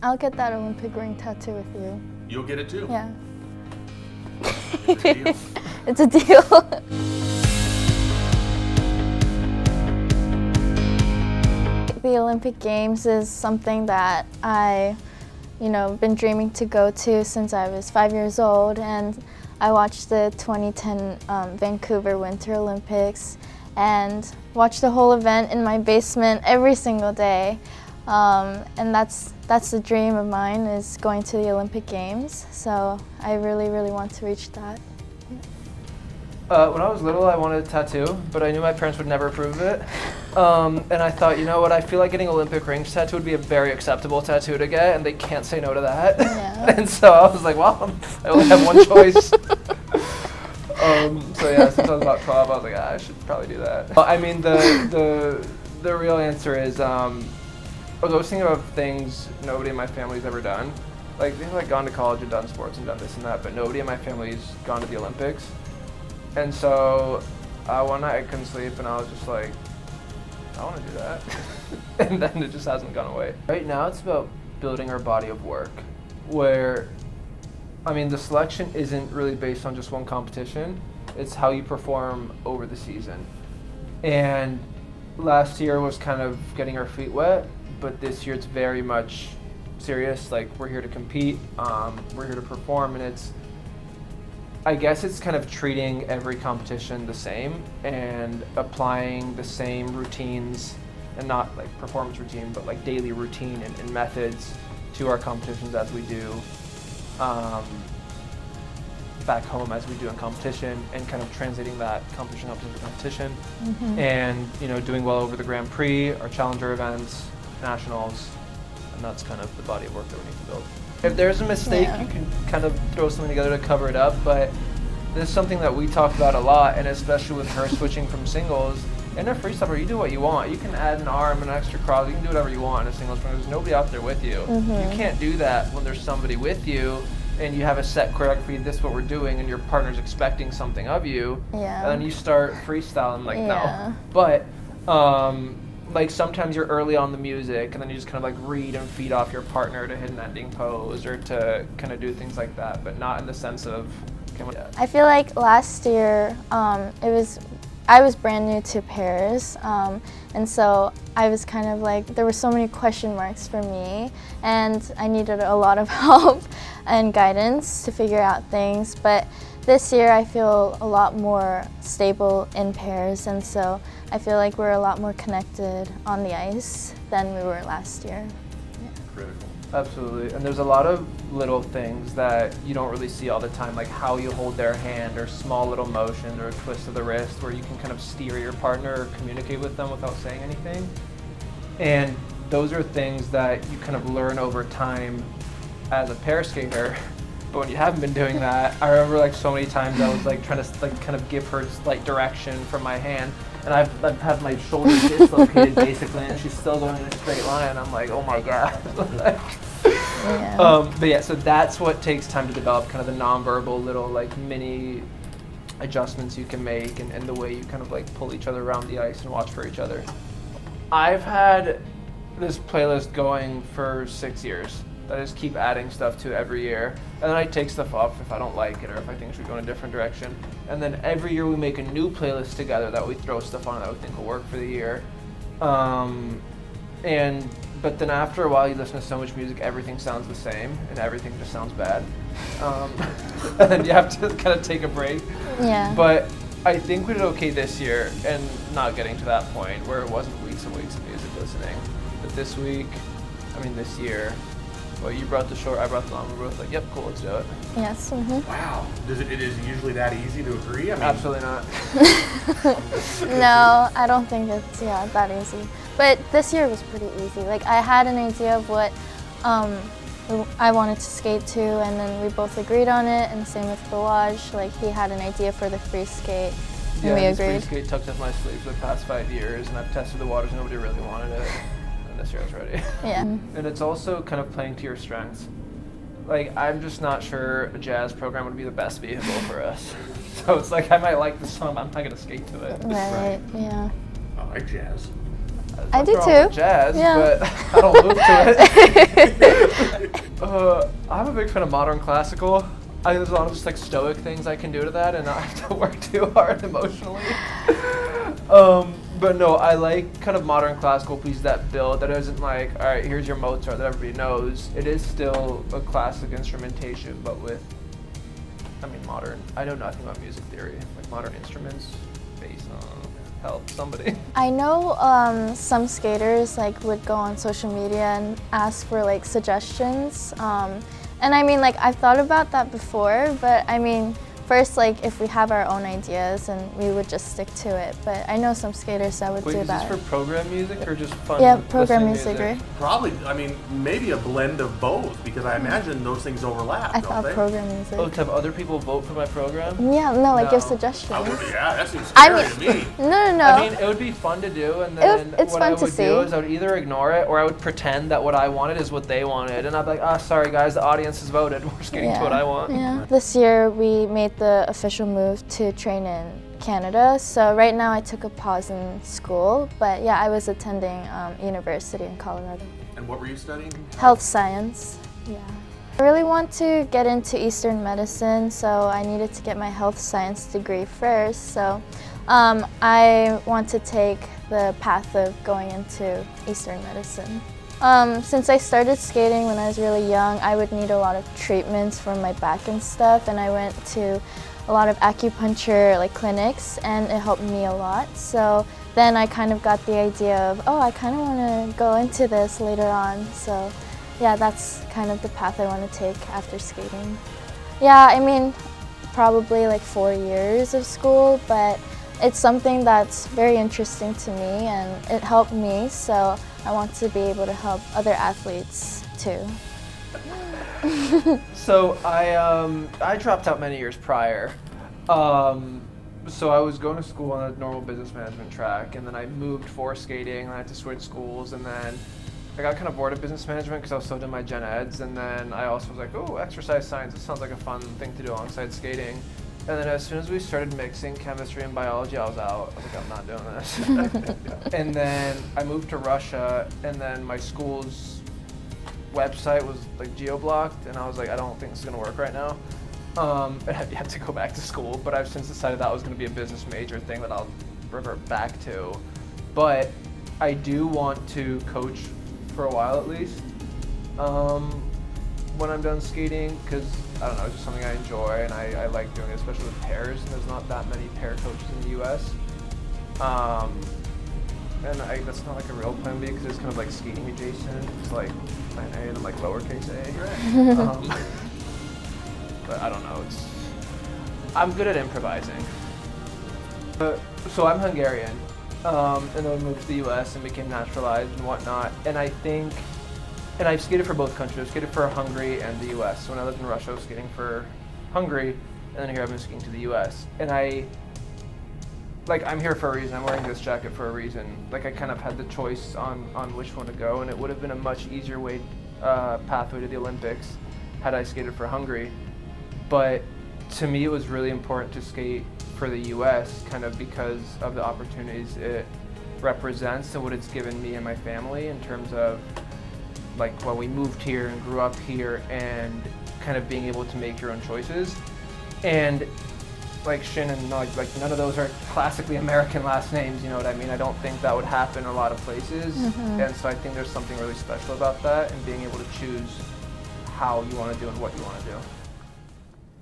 I'll get that Olympic ring tattoo with you. You'll get it too? Yeah. It's a deal. It's a deal. The Olympic Games is something that I, been dreaming to go to since I was 5 years old, and I watched the 2010 Vancouver Winter Olympics and watched the whole event in my basement every single day. And that's the dream of mine, is going to the Olympic Games. So I really, really want to reach that. When I was little, I wanted a tattoo, but I knew my parents would never approve of it. And I thought, you know what, I feel like getting Olympic rings tattoo would be a very acceptable tattoo to get, and they can't say no to that. Yeah. And so I was like, well, I only have one choice. So yeah, since I was about 12, I was like, I should probably do that. I mean, the real answer is, I was thinking of things nobody in my family's ever done. Like, they've gone to college and done sports and done this and that, but nobody in my family's gone to the Olympics. And so one night I couldn't sleep, and I was just like, I want to do that. And then it just hasn't gone away. Right now it's about building our body of work, where, the selection isn't really based on just one competition. It's how you perform over the season. And last year was kind of getting our feet wet, but this year it's very much serious. Like, we're here to compete, we're here to perform, and I guess it's kind of treating every competition the same and applying the same routines, and not like performance routine, but like daily routine and methods to our competitions as we do back home as we do in competition, and kind of translating that competition up into competition. Mm-hmm. And doing well over the Grand Prix, our challenger events, nationals, and that's kind of the body of work that we need to build. If there's a mistake, you can kind of throw something together to cover it up, but this is something that we talk about a lot, and especially with her switching from singles. In a freestyler, you do what you want. You can add an arm, an extra cross, you can do whatever you want in a singles when there's nobody out there with you. Mm-hmm. You can't do that when there's somebody with you, and you have a set choreography, this is what we're doing, and your partner's expecting something of you. Yeah. And then you start freestyling, Yeah. no. But, sometimes you're early on the music, and then you just kind of read and feed off your partner to hit an ending pose or to kind of do things like that, but not in the sense of. I feel like last year I was brand new to pairs, and so I was kind of there were so many question marks for me, and I needed a lot of help and guidance to figure out things. But this year I feel a lot more stable in pairs, and so I feel like we're a lot more connected on the ice than we were last year. Yeah. Critical. Absolutely, and there's a lot of little things that you don't really see all the time, like how you hold their hand, or small little motions, or a twist of the wrist, where you can kind of steer your partner or communicate with them without saying anything. And those are things that you kind of learn over time as a pair skater. But when you haven't been doing that, I remember so many times I was trying to kind of give her direction from my hand, and I've had my shoulders dislocated basically, and she's still going in a straight line. I'm like, oh my god. Yeah. But yeah, so that's what takes time to develop, kind of the nonverbal little mini adjustments you can make, and the way you kind of pull each other around the ice and watch for each other. I've had this playlist going for 6 years. I just keep adding stuff to every year, and then I take stuff off if I don't like it or if I think it should go in a different direction. And then every year we make a new playlist together that we throw stuff on that we think will work for the year. But then after a while you listen to so much music, everything sounds the same, and everything just sounds bad. And then you have to kind of take a break. Yeah. But I think we did okay this year, and not getting to that point where it wasn't weeks and weeks of music listening. But this year, well, you brought the short, I brought the long. We're both yep, cool, let's do it. Yes. Mm-hmm. Wow. It is usually that easy to agree? Absolutely not. No, I don't think it's that easy. But this year was pretty easy. I had an idea of what I wanted to skate to, and then we both agreed on it. And same with Balazs. He had an idea for the free skate, and we agreed. Free skate tucked up my sleeve for the past 5 years, and I've tested the waters. Nobody really wanted it. This year I was ready. Yeah. And it's also kind of playing to your strengths. I'm just not sure a jazz program would be the best vehicle for us. So it's I might like the song, but I'm not going to skate to it. Right, yeah. I like jazz. I do Nothing wrong too. with jazz, Yeah. but I don't move to it. a big fan of modern classical. There's a lot of just like stoic things I can do to that and not have to work too hard emotionally. But no, I like kind of modern classical pieces that build, that isn't like, all right, here's your Mozart that everybody knows. It is still a classic instrumentation, but with, I mean, modern. I know nothing about music theory, like modern instruments, bass, help somebody. I know some skaters like would go on social media and ask for like suggestions. And I mean, like, I've thought about that before, but I mean, first, like, if we have our own ideas, and we would just stick to it. But I know some skaters that would Wait, do is that. this for program music or just fun? Yeah, program listening music, right? Probably, I mean, maybe a blend of both, because I imagine those things overlap, I don't thought they? program music. Oh, to have other people vote for my program? Yeah, no, like give No. suggestions. Yeah, that seems I scary mean, to me. no. I mean, it would be fun to do, and then It's what fun I to would see. do is I would either ignore it, or I would pretend that what I wanted is what they wanted, and I'd be like, ah, sorry guys, the audience has voted. We're just getting to what I want. Yeah. This year we made the official move to train in Canada. So right now I took a pause in school, but yeah, I was attending university in Colorado. And what were you studying? Health science. Yeah. I really want to get into Eastern medicine, so I needed to get my health science degree first. So I want to take the path of going into Eastern medicine. Since I started skating when I was really young, I would need a lot of treatments for my back and stuff, and I went to a lot of acupuncture like clinics, and it helped me a lot. So then I kind of got the idea of, oh, I kind of want to go into this later on. So yeah, that's kind of the path I want to take after skating. Yeah, I mean, probably like 4 years of school, but it's something that's very interesting to me, and it helped me, so I want to be able to help other athletes too. So I dropped out many years prior. So I was going to school on a normal business management track, and then I moved for skating, and I had to switch schools, and then I got kind of bored of business management because I was still doing my gen eds, and then I also was like, oh, exercise science, it sounds like a fun thing to do alongside skating. And then as soon as we started mixing chemistry and biology, I was out. I was like, I'm not doing this. And then I moved to Russia, and then my school's website was like geo-blocked, and I was like, I don't think this is gonna work right now. And I had to go back to school, but I've since decided that was gonna be a business major thing that I'll revert back to. But I do want to coach for a while at least when I'm done skating, because I don't know, it's just something I enjoy, and I like doing it, especially with pairs. There's not that many pair coaches in the US. And that's not like a real plan B, because it's kind of like skating adjacent. It's like an A and like lowercase a. But I don't know, I'm good at improvising. So I'm Hungarian, and then we moved to the US and became naturalized and whatnot. And I've skated for both countries. I've skated for Hungary and the US. So when I lived in Russia, I was skating for Hungary, and then here I've been skating to the US. And I'm here for a reason. I'm wearing this jacket for a reason. Like, I kind of had the choice on which one to go, and it would have been a much easier pathway to the Olympics had I skated for Hungary. But to me, it was really important to skate for the US, kind of because of the opportunities it represents and what it's given me and my family in terms of like when we moved here and grew up here, and kind of being able to make your own choices. And like Shin and Nagy, like none of those are classically American last names, you know what I mean? I don't think that would happen in a lot of places. And so I think there's something really special about that, and being able to choose how you want to do and what you want to do.